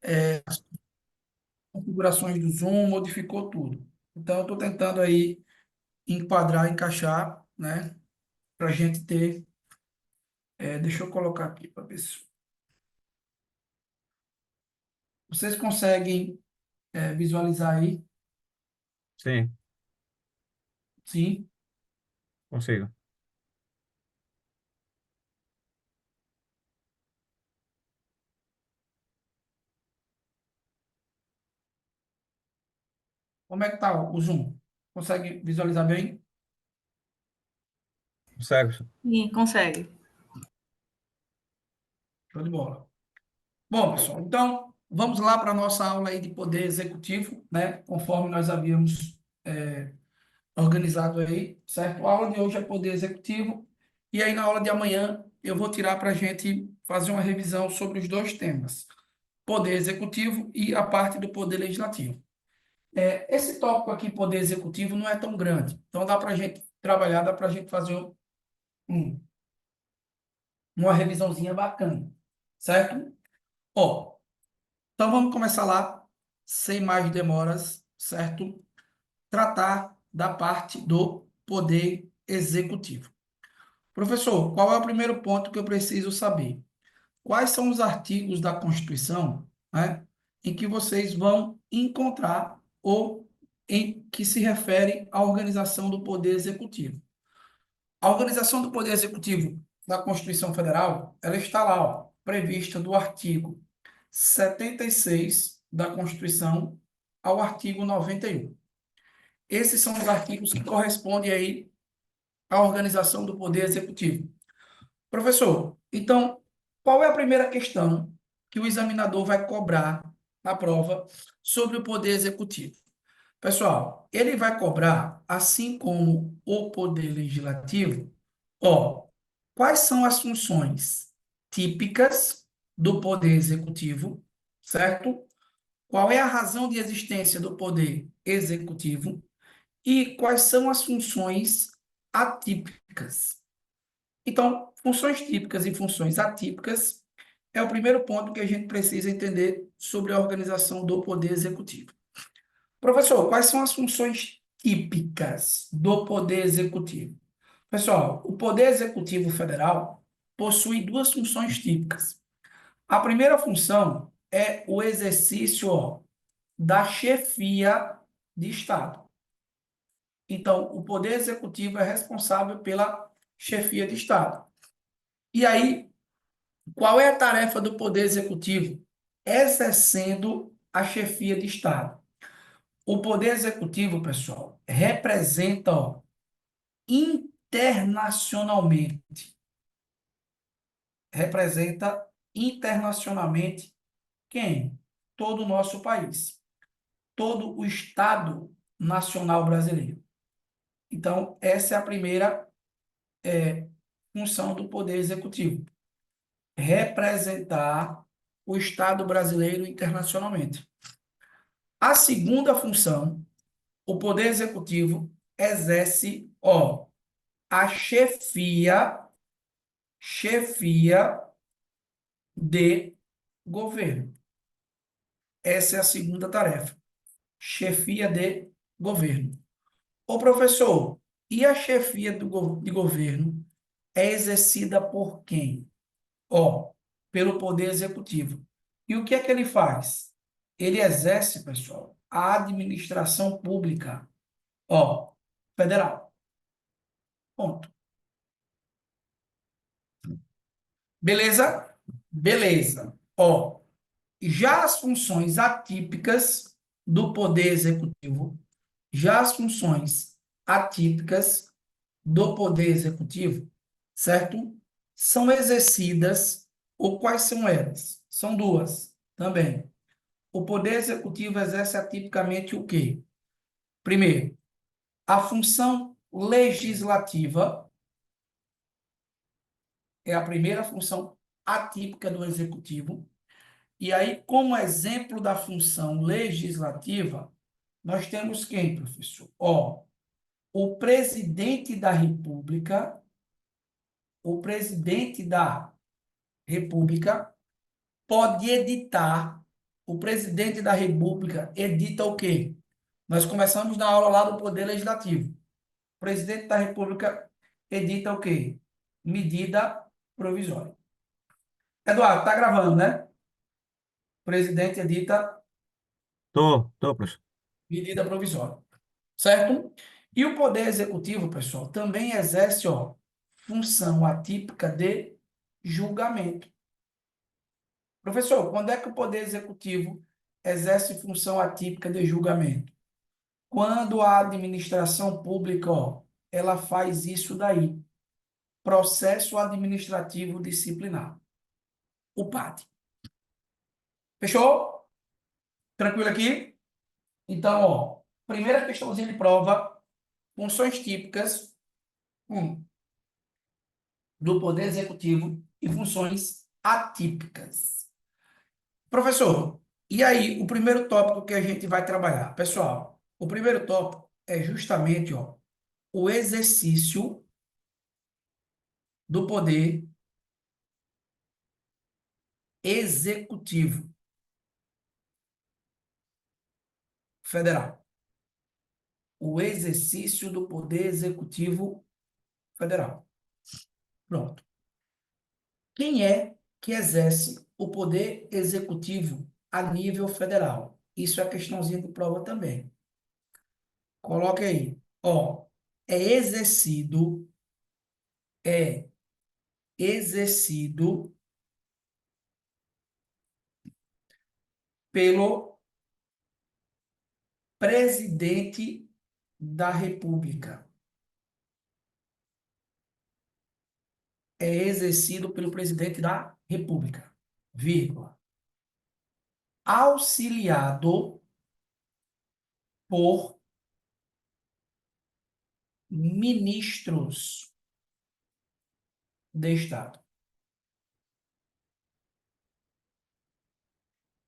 as configurações do Zoom, modificou tudo. Então, eu estou tentando aí enquadrar, encaixar, né? Para a gente ter. Deixa eu colocar aqui para ver se vocês conseguem visualizar aí. Sim, Sim. consigo. Como é que tá o Zoom? Consegue visualizar bem? Consegue? Sim, consegue. Show de bola. Bom, pessoal, então vamos lá para a nossa aula aí de poder executivo, né? Conforme nós havíamos organizado aí, certo? A aula de hoje é poder executivo, e aí na aula de amanhã eu vou tirar para a gente fazer uma revisão sobre os dois temas, poder executivo e a parte do poder legislativo. Esse tópico aqui, poder executivo, não é tão grande, então dá para a gente trabalhar, dá para a gente fazer um- uma revisãozinha bacana, certo? Ó, então vamos começar lá, sem mais demoras, certo? Tratar da parte do poder executivo. Professor, qual é o primeiro ponto que eu preciso saber? Quais são os artigos da Constituição, né, em que vocês vão encontrar ou em que se refere à organização do poder executivo? A organização do poder executivo da Constituição Federal, ela está lá, ó, prevista do artigo 76 da Constituição ao artigo 91. Esses são os artigos que correspondem aí à organização do poder executivo. Professor, então, qual é a primeira questão que o examinador vai cobrar na prova sobre o poder executivo? Pessoal, ele vai cobrar, assim como o poder legislativo, ó, quais são as funções típicas do poder executivo, certo? Qual é a razão de existência do poder executivo e quais são as funções atípicas. Então, funções típicas e funções atípicas é o primeiro ponto que a gente precisa entender sobre a organização do poder executivo. Professor, quais são as funções típicas do poder executivo? Pessoal, o poder executivo federal possui duas funções típicas. A primeira função é o exercício, ó, da chefia de Estado. Então, o poder executivo é responsável pela chefia de Estado. E aí, qual é a tarefa do Poder Executivo? Exercendo a chefia de Estado. O Poder Executivo, pessoal, representa, ó, internacionalmente, representa internacionalmente quem? Todo o nosso país, todo o Estado Nacional brasileiro. Então, essa é a primeira função do Poder Executivo, representar o Estado brasileiro internacionalmente. A segunda função, o Poder Executivo exerce, ó, a chefia de governo. Essa é a segunda tarefa, chefia de governo. Ô professor, e a chefia de governo é exercida por quem? Ó, pelo Poder Executivo. E o que é que ele faz? Ele exerce, pessoal, a administração pública, ó, federal. Ponto. Beleza? Beleza. Ó, já as funções atípicas do Poder Executivo, já as funções atípicas do Poder Executivo, certo? São exercidas, ou quais são elas? São duas também. O Poder Executivo exerce atipicamente o quê? Primeiro, a função legislativa é a primeira função atípica do Executivo. E aí, como exemplo da função legislativa, nós temos quem, professor? Ó, o presidente da República, o presidente da República pode editar o presidente da República edita o quê? Nós começamos na aula lá do Poder Legislativo. O presidente da República edita o quê? Medida provisória. Eduardo, tá gravando, né? O presidente edita Professor. medida provisória, certo? E o Poder Executivo, pessoal, também exerce, ó, função atípica de julgamento. Professor, quando é que o Poder Executivo exerce função atípica de julgamento? Quando a administração pública, ó, ela faz isso daí, processo administrativo disciplinar, o PAD. Fechou? Tranquilo aqui? Então, ó, primeira questãozinha de prova, funções típicas, do Poder Executivo e funções atípicas. Professor, e aí o primeiro tópico que a gente vai trabalhar? Pessoal, o primeiro tópico é justamente, ó, o exercício do poder executivo federal. O exercício do poder executivo federal. Pronto. Quem é que exerce o poder executivo a nível federal? Isso é questãozinha de prova também. Coloque aí. Ó, é exercido, é exercido pelo presidente da República. É exercido pelo presidente da República, vírgula. Auxiliado por ministros de Estado.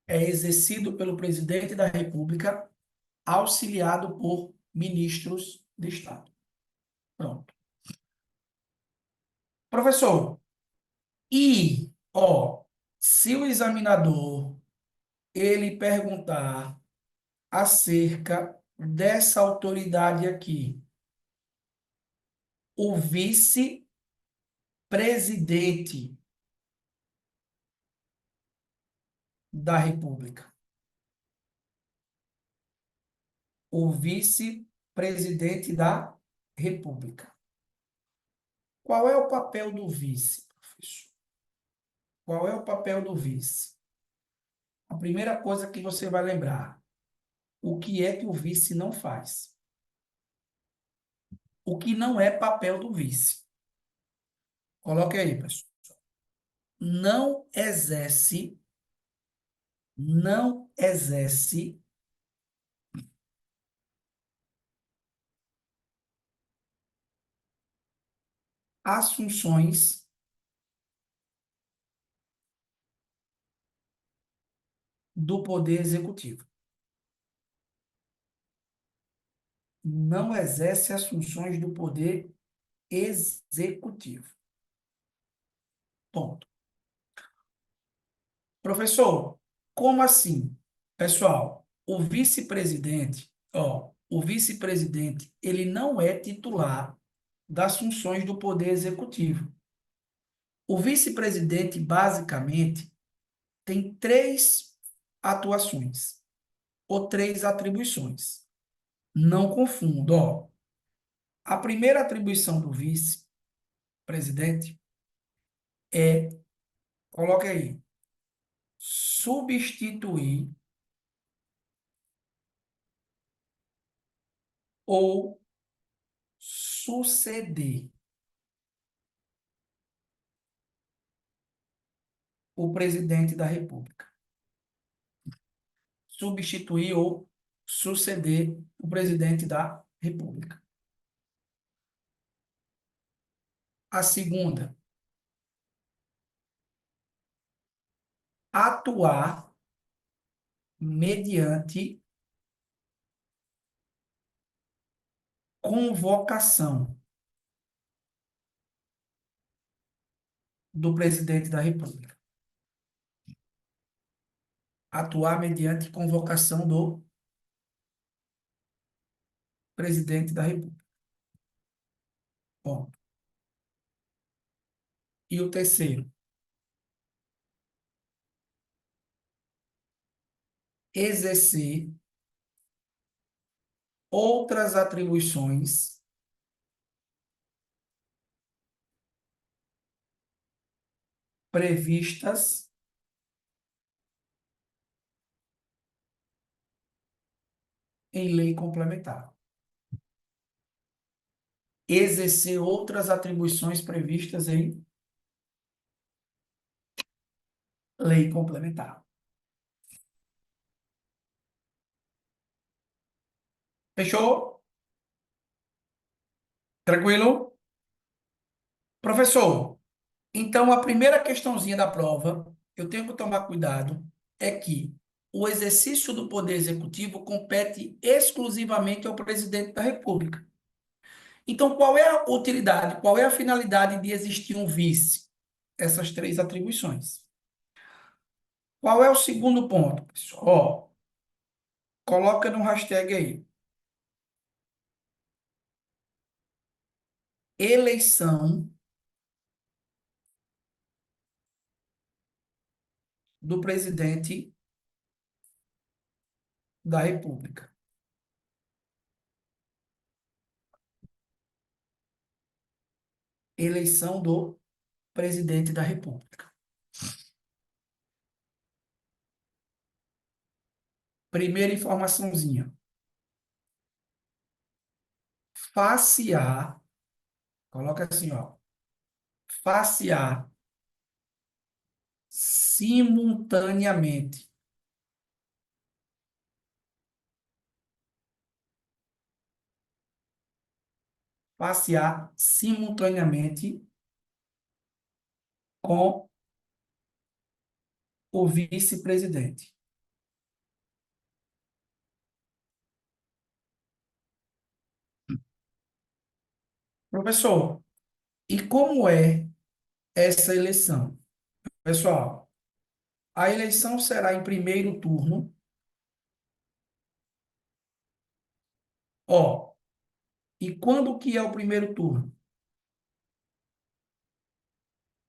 É exercido pelo presidente da República, auxiliado por ministros de Estado. Pronto. Professor, e, ó, se o examinador ele perguntar acerca dessa autoridade aqui, o vice-presidente da República. O vice-presidente da República. Qual é o papel do vice, professor? Qual é o papel do vice? A primeira coisa que você vai lembrar, o que é que o vice não faz? O que não é papel do vice? Coloque aí, pessoal. Não exerce as funções do Poder Executivo. Não exerce as funções do Poder Executivo. Ponto. Professor, como assim? Pessoal, o vice-presidente, ele não é titular das funções do Poder Executivo. O vice-presidente, basicamente, tem três atuações ou três atribuições. Não confunda, ó. A primeira atribuição do vice-presidente é, coloque aí, substituir ou suceder o presidente da República. Substituir ou suceder o presidente da República. A segunda, atuar mediante convocação do presidente da República. atuar mediante convocação do presidente da República. Ponto. E o terceiro, exercer outras atribuições previstas em lei complementar. Exercer outras atribuições previstas em lei complementar. Fechou? Tranquilo? Professor, então a primeira questãozinha da prova, eu tenho que tomar cuidado, é que o exercício do poder executivo compete exclusivamente ao presidente da República. Então, qual é a utilidade, qual é a finalidade de existir um vice? Essas três atribuições. Qual é o segundo ponto, pessoal? Ó, coloca no hashtag aí. Eleição do presidente da República. Eleição do presidente da República. Primeira informaçãozinha. Facear, coloca assim, ó. Facear simultaneamente facear simultaneamente com o vice-presidente. Professor, e como é essa eleição? Pessoal, a eleição será em primeiro turno. Ó, e quando que é o primeiro turno?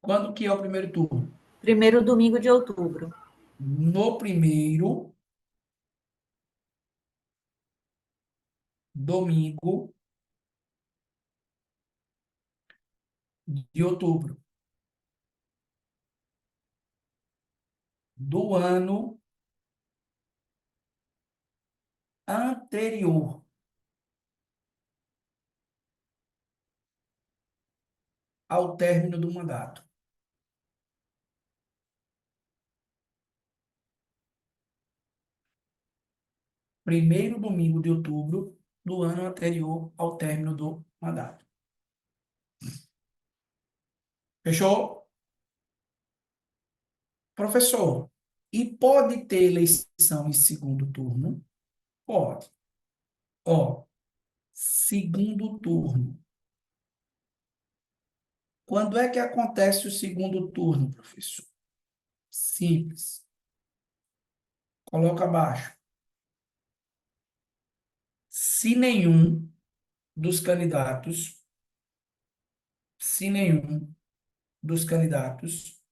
Quando que é o primeiro turno? Primeiro domingo de outubro. No primeiro domingo de outubro do ano anterior ao término do mandato. Primeiro domingo de outubro do ano anterior ao término do mandato. Fechou? Professor, e pode ter eleição em segundo turno? Pode. Ó, segundo turno. Quando é que acontece o segundo turno, professor? Simples. Coloca abaixo. Se nenhum dos candidatos, se nenhum dos candidatos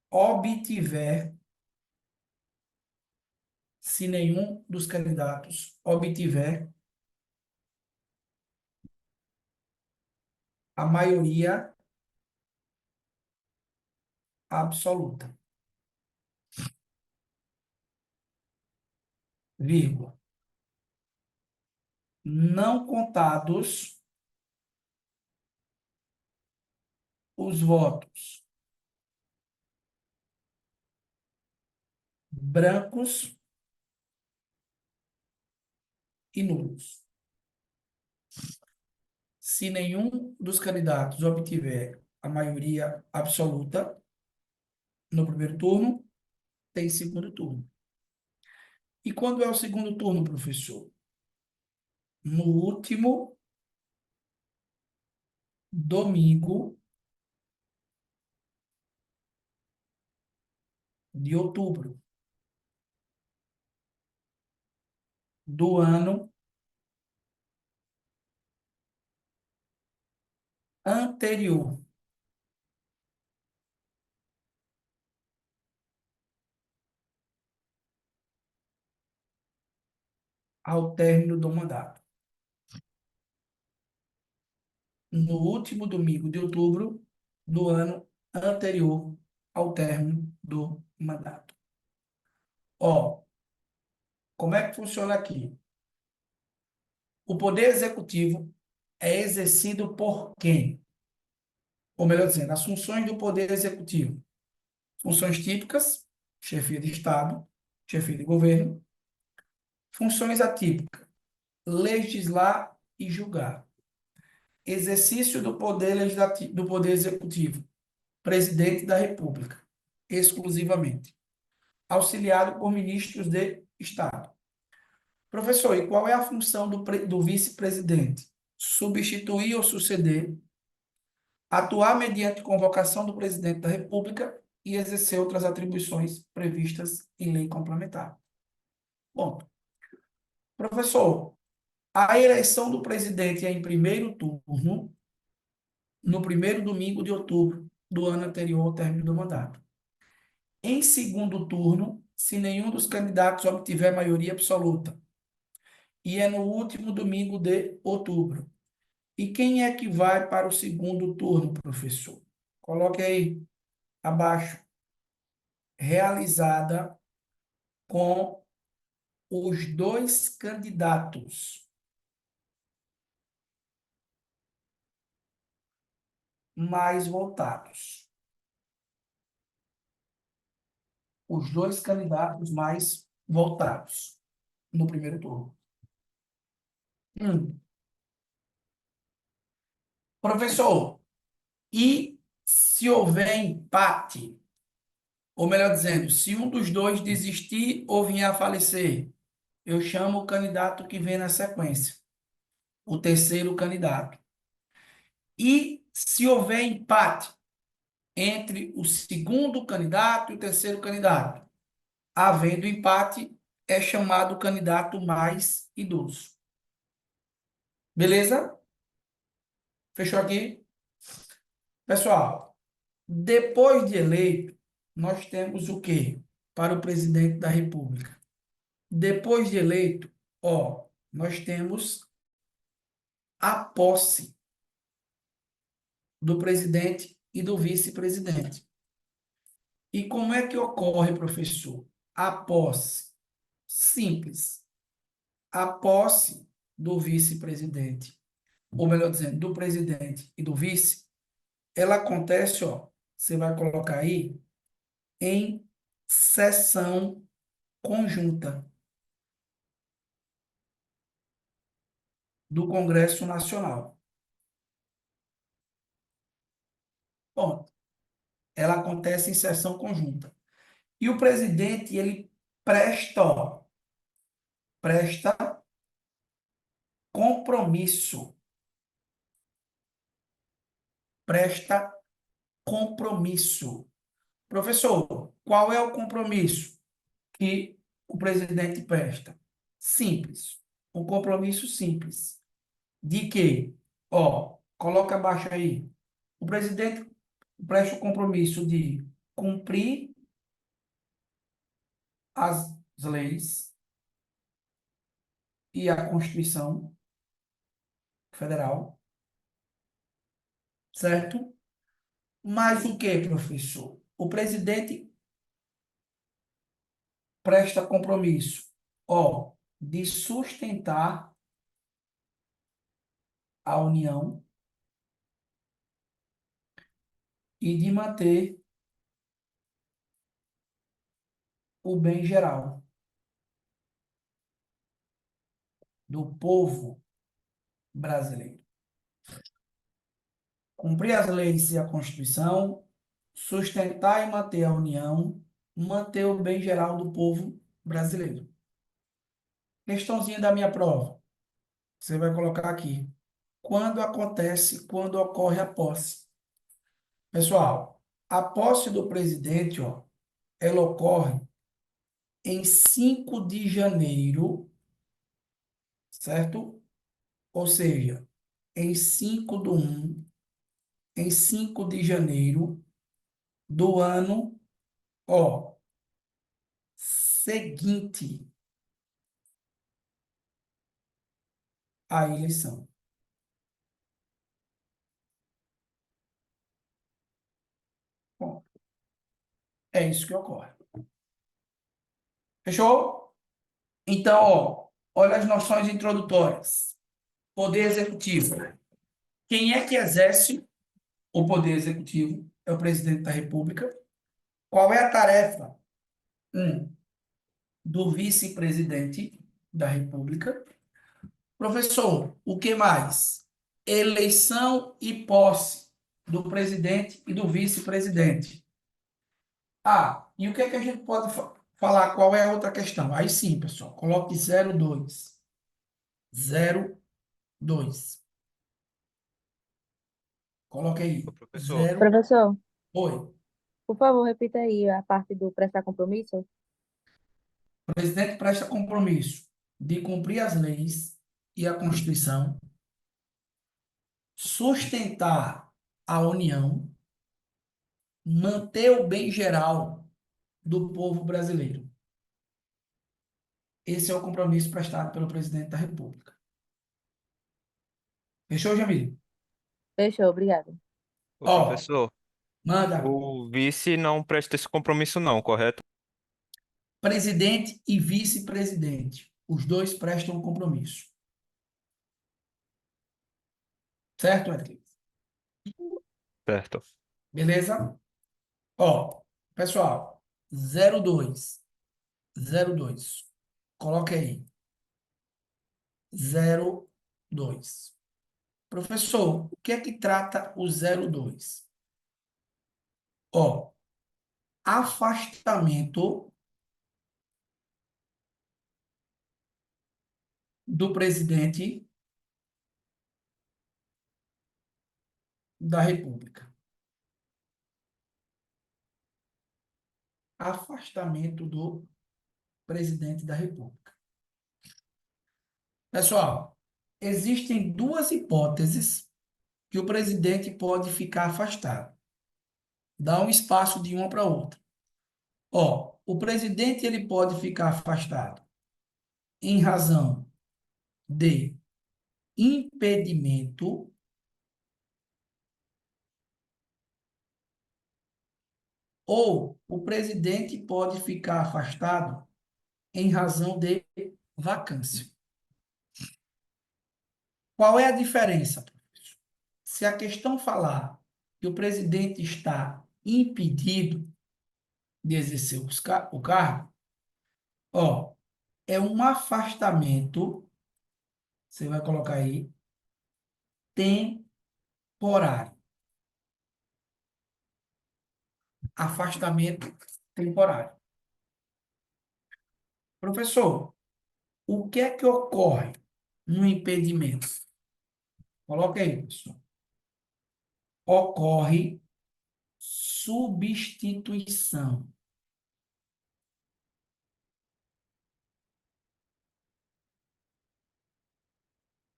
obtiver, se nenhum dos candidatos obtiver a maioria absoluta, vírgula, não contados os votos brancos e nulos. Se nenhum dos candidatos obtiver a maioria absoluta no primeiro turno, tem segundo turno. E quando é o segundo turno, professor? No último domingo de outubro do ano anterior ao término do mandato. No último domingo de outubro do ano anterior ao término do mandato. Ó, como é que funciona aqui? O poder executivo é exercido por quem? Ou melhor dizendo, as funções do poder executivo. Funções típicas, chefia de Estado, chefia de governo. Funções atípicas, legislar e julgar. Exercício do poder legislativo, do poder executivo, presidente da República, exclusivamente. Auxiliado por ministros de Estado. Professor, e qual é a função do vice-presidente? Substituir ou suceder, atuar mediante convocação do presidente da República e exercer outras atribuições previstas em lei complementar. Ponto. Professor, a eleição do presidente é em primeiro turno, no primeiro domingo de outubro do ano anterior ao término do mandato. Em segundo turno, se nenhum dos candidatos obtiver maioria absoluta. E é no último domingo de outubro. E quem é que vai para o segundo turno, professor? Coloque aí abaixo. Realizada com os dois candidatos mais votados. Os dois candidatos mais votados no primeiro turno. Professor, e se houver empate, ou melhor dizendo, se um dos dois desistir ou vier a falecer, eu chamo o candidato que vem na sequência, o terceiro candidato. E se houver empate entre o segundo candidato e o terceiro candidato, havendo empate, é chamado o candidato mais idoso. Beleza? Fechou aqui? Pessoal, depois de eleito, nós temos o quê? Para o presidente da República. Depois de eleito, ó, nós temos a posse do presidente e do vice-presidente. E como é que ocorre, professor? A posse. Simples. A posse do vice-presidente, ou melhor dizendo, do presidente e do vice, ela acontece, ó, você vai colocar aí, em sessão conjunta do Congresso Nacional. Bom, ela acontece em sessão conjunta. E o presidente, ele presta, ó, presta compromisso. Presta compromisso. Professor, qual é o compromisso que o presidente presta? Simples. Um compromisso simples. De que? Ó, coloca abaixo aí. O presidente presta o compromisso de cumprir as leis e a Constituição Federal, certo? Mas o que, professor? O presidente presta compromisso, ó, de sustentar a União e de manter o bem geral do povo brasileiro. Cumprir as leis e a Constituição, sustentar e manter a União, manter o bem geral do povo brasileiro. Questãozinha da minha prova. Você vai colocar aqui. Quando ocorre a posse? Pessoal, a posse do presidente, ó, ela ocorre em 5 de janeiro, certo? Ou seja, em 5/1, em 5 de janeiro do ano, ó, seguinte à eleição. Bom, é isso que ocorre. Fechou? Então, ó, olha as noções introdutórias. Poder executivo. Quem é que exerce o poder executivo? É o presidente da República. Qual é a tarefa? Do vice-presidente da República. Professor, o que mais? Eleição e posse do presidente e do vice-presidente. Ah, e o que é que a gente pode falar? Qual é a outra questão? Aí sim, pessoal, coloque 02. 02. Coloque Ô, aí. professor, 0. Professor, Oi. por favor, repita aí a parte do prestar compromisso. O presidente presta compromisso de cumprir as leis e a Constituição, sustentar a União, manter o bem geral do povo brasileiro. Esse é o compromisso prestado pelo presidente da República. Fechou, Jamil? Fechou, obrigada. ô, Ó, professor, manda. o vice não presta esse compromisso não, correto? Presidente e vice-presidente. Os dois prestam compromisso. Certo, Edgar? Certo. Beleza? Ó, pessoal, 02. 02. Coloque aí. 02. Professor, o que é que trata o 02? Ó, afastamento do presidente da República. Afastamento do presidente da República. Pessoal, existem duas hipóteses que o presidente pode ficar afastado. Dá um espaço de uma para outra. Ó, o presidente ele pode ficar afastado em razão de impedimento ou o presidente pode ficar afastado em razão de vacância. Qual é a diferença, professor? Se a questão falar que o presidente está impedido de exercer o cargo, ó, é um afastamento, você vai colocar aí, temporário. Afastamento temporário. Professor, o que é que ocorre no impedimento? Coloca aí, professor. Ocorre substituição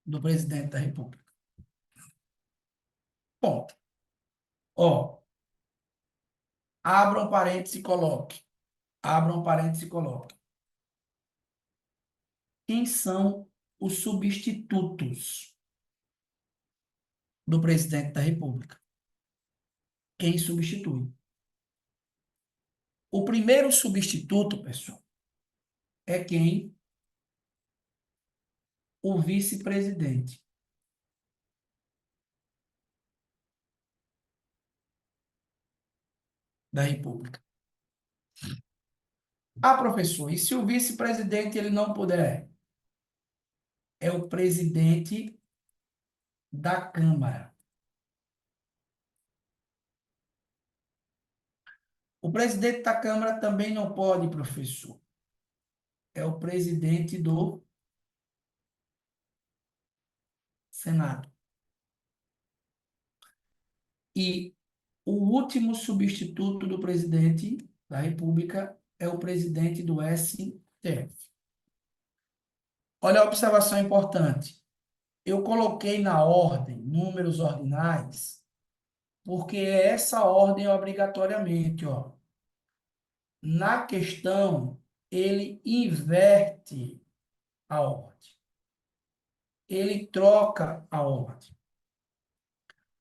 do presidente da República. Ponto. Ó, abra um parênteses e coloque. Abra um parênteses e coloque. Quem são os substitutos do presidente da República? Quem substitui? O primeiro substituto, pessoal, é quem? O vice-presidente da República. Ah, professor, e se o vice-presidente ele não puder? É o presidente da Câmara. O presidente da Câmara também não pode, professor. É o presidente do Senado. E o último substituto do presidente da República é o presidente do STF. Olha a observação importante. Eu coloquei na ordem números ordinais, porque é essa ordem obrigatoriamente, ó. Na questão, ele inverte a ordem. Ele troca a ordem.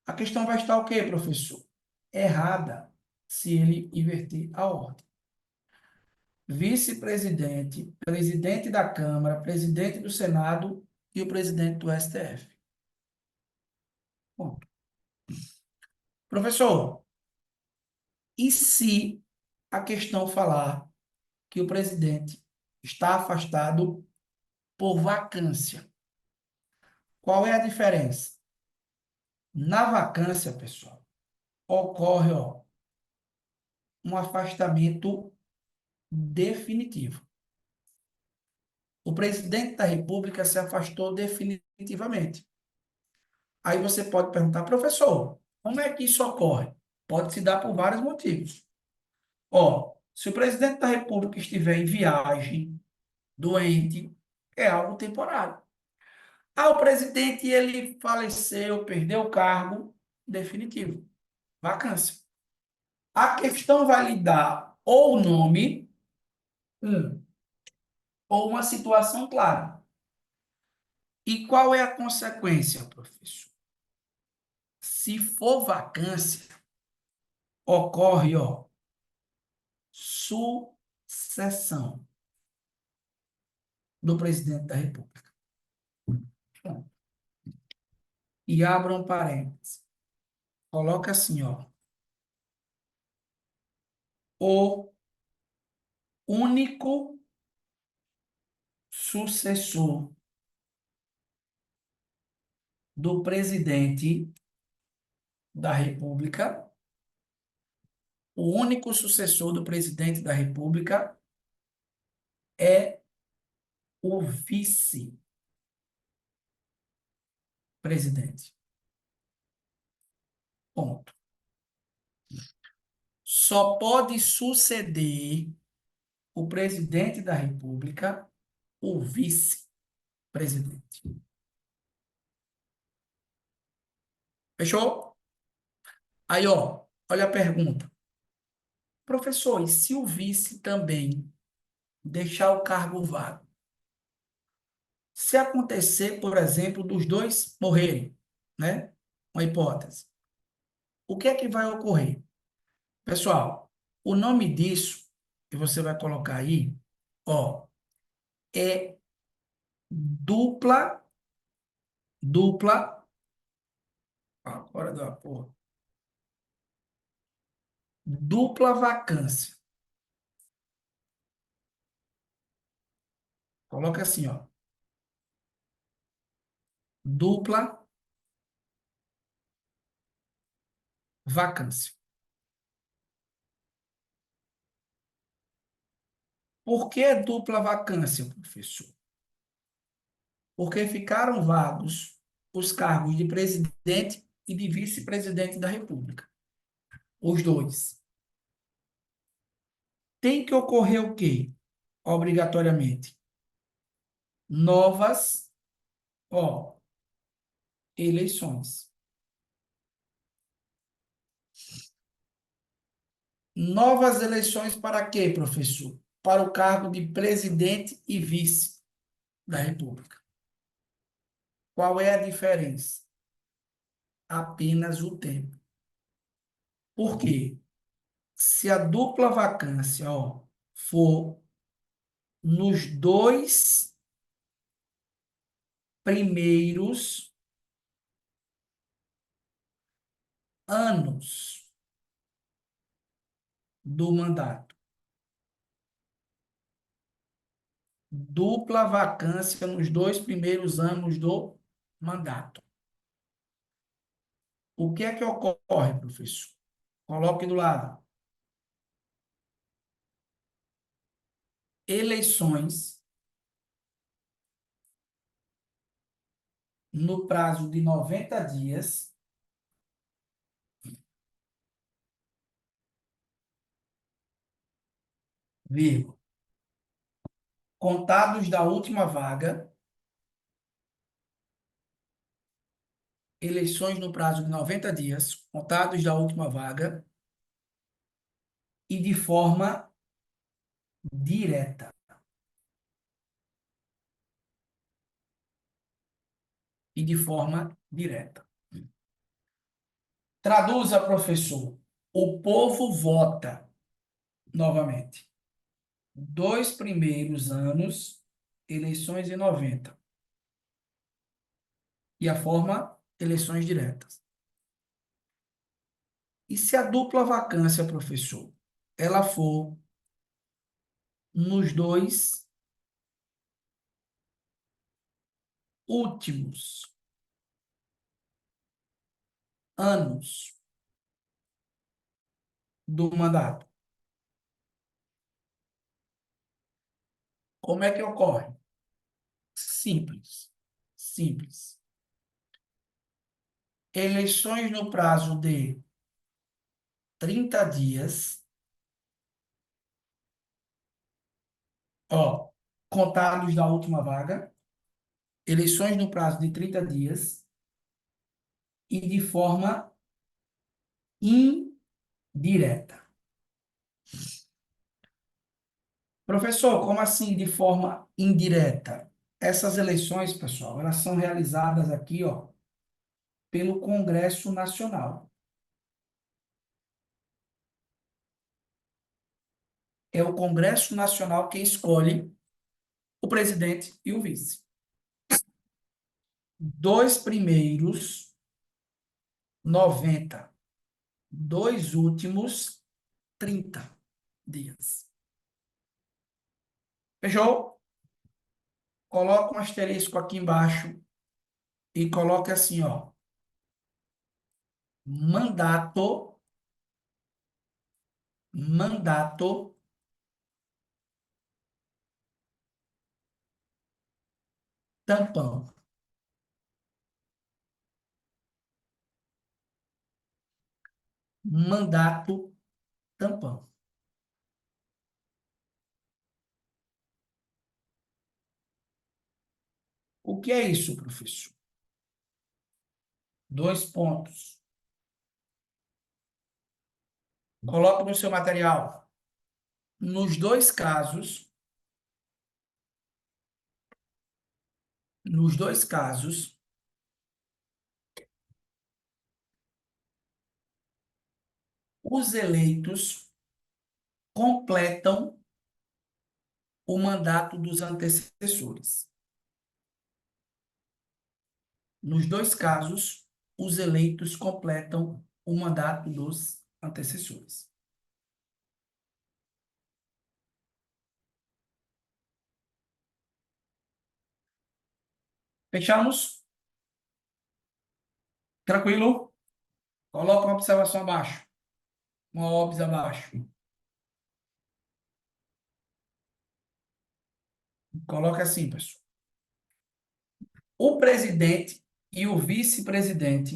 A questão vai estar o quê, professor? Errada, se ele inverter a ordem. Vice-presidente, presidente da Câmara, presidente do Senado e o presidente do STF. Bom, professor, e se a questão falar que o presidente está afastado por vacância? Qual é a diferença? Na vacância, pessoal, ocorre, ó, um afastamento definitivo. O presidente da República se afastou definitivamente. Aí você pode perguntar, professor, como é que isso ocorre? Pode se dar por vários motivos. Ó, se o presidente da República estiver em viagem, doente, é algo temporário. Ah, o presidente ele faleceu, perdeu o cargo, definitivo, vacância. A questão vai lhe dar ou o nome, ou uma situação clara. E qual é a consequência, professor? Se for vacância, ocorre, ó, sucessão do presidente da República. Bom, e abram parênteses. Coloca assim, ó. O único sucessor do presidente da República, o único sucessor do presidente da República é o vice-presidente. Ponto. Só pode suceder o presidente da República o vice-presidente. Fechou? Aí, ó, olha a pergunta. Professor, e se o vice também deixar o cargo vago? Se acontecer, por exemplo, dos dois morrerem, né? Uma hipótese. O que é que vai ocorrer? Pessoal, o nome disso que você vai colocar aí, ó, é dupla, agora deu a porra, dupla vacância. Coloca assim, ó, dupla vacância. Por que dupla vacância, professor? Porque ficaram vagos os cargos de presidente e de vice-presidente da República. Os dois. Tem que ocorrer o quê? Obrigatoriamente. Novas, ó, eleições. Novas eleições para quê, professor? Para o cargo de presidente e vice da República. Qual é a diferença? Apenas o tempo. Por quê? Se a dupla vacância, ó, for nos dois primeiros anos do mandato. Dupla vacância nos dois primeiros anos do mandato. O que é que ocorre, professor? Coloque do lado. Eleições no prazo de 90 dias vírgula, contados da última vaga, eleições no prazo de 90 dias, contados da última vaga, e de forma direta. E de forma direta. Traduza, professor. O povo vota, novamente. 2 primeiros anos, eleições em 90. E a forma, eleições diretas. E se a dupla vacância, professor, ela for nos 2 últimos anos do mandato? Como é que ocorre? Simples. Simples. Eleições no prazo de 30 dias, ó, contados da última vaga, eleições no prazo de 30 dias e de forma indireta. Professor, como assim de forma indireta? Essas eleições, pessoal, elas são realizadas aqui, ó, pelo Congresso Nacional. É o Congresso Nacional quem escolhe o presidente e o vice. 2 primeiros, 90. 2 últimos, 30 dias. Fechou? Coloca um asterisco aqui embaixo e coloca assim, ó. Mandato, mandato, tampão. Mandato, tampão. O que é isso, professor? 2 pontos. Coloque no seu material. Nos dois casos, os eleitos completam o mandato dos antecessores. Nos dois casos, os eleitos completam o mandato dos antecessores. Fechamos? Tranquilo? Coloca uma observação abaixo. Uma obs abaixo. Coloca assim, pessoal. O presidente e o vice-presidente,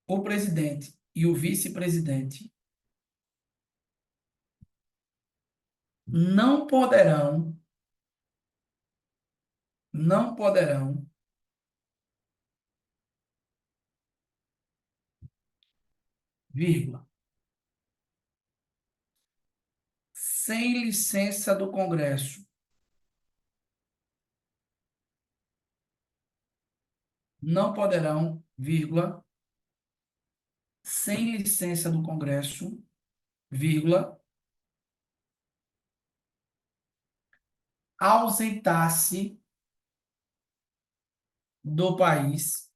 o presidente e o vice-presidente não poderão, não poderão, vírgula, sem licença do Congresso, não poderão, vírgula, sem licença do Congresso, vírgula, ausentar-se do país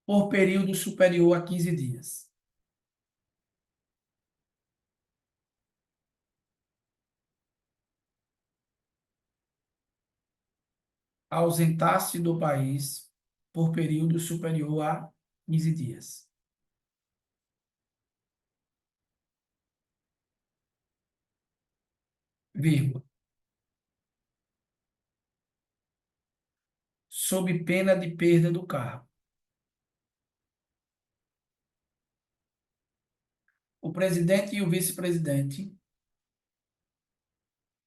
por período superior a 15 dias. Ausentar-se do país por período superior a 15 dias. Vírgula. sob pena de perda do cargo. O presidente e o vice-presidente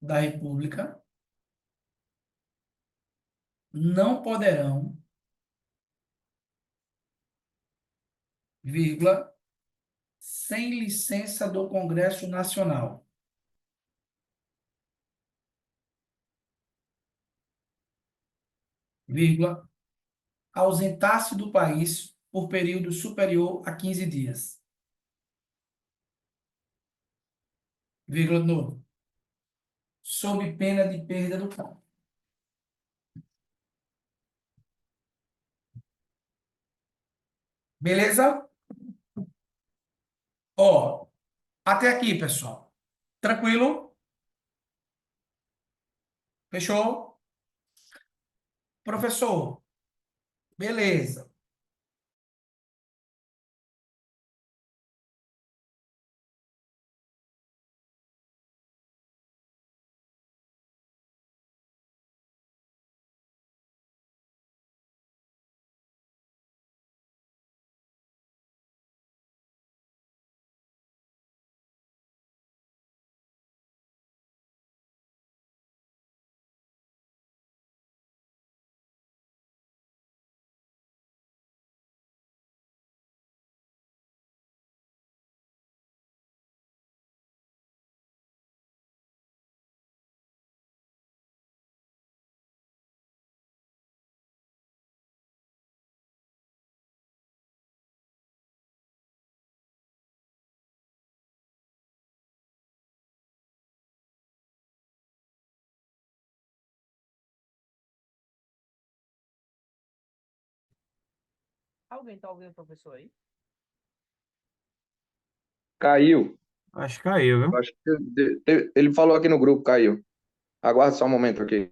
da República não poderão, vírgula, sem licença do Congresso Nacional, vírgula, ausentar-se do país por período superior a 15 dias, vírgula de novo, sob pena de perda do cargo. Beleza? Ó, até aqui, pessoal. Tranquilo? Fechou? Professor, beleza. Alguém tá ouvindo o professor aí? Caiu. Acho que caiu, viu? Acho que ele falou aqui no grupo, caiu. Aguarda só um momento aqui.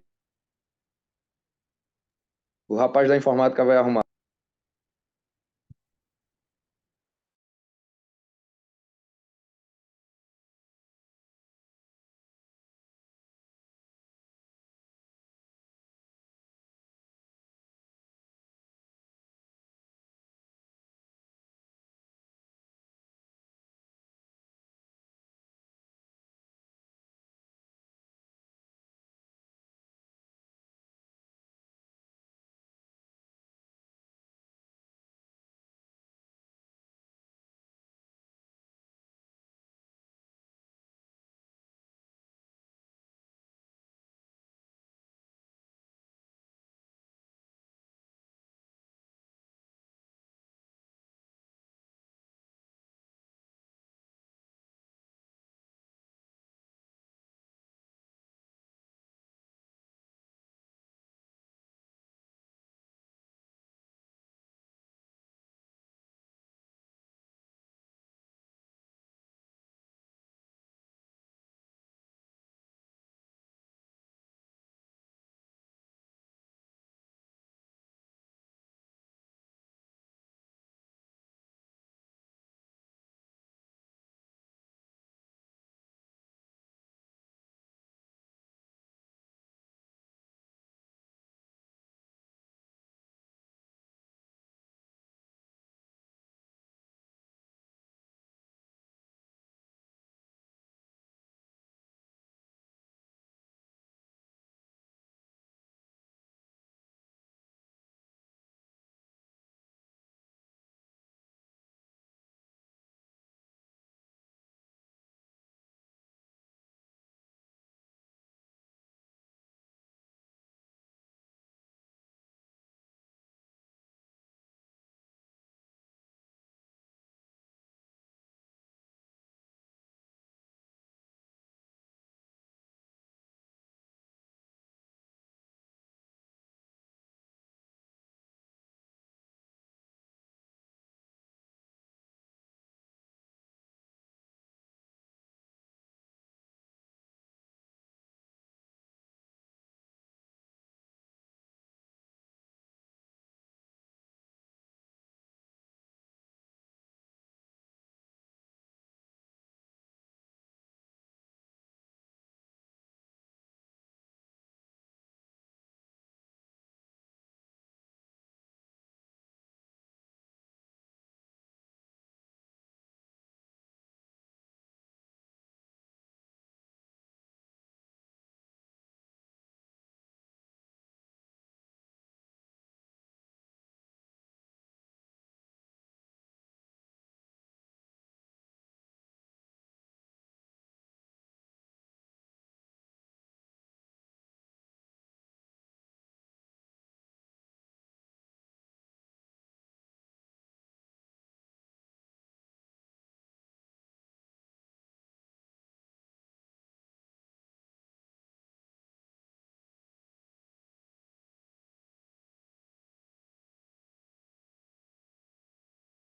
O rapaz da informática vai arrumar.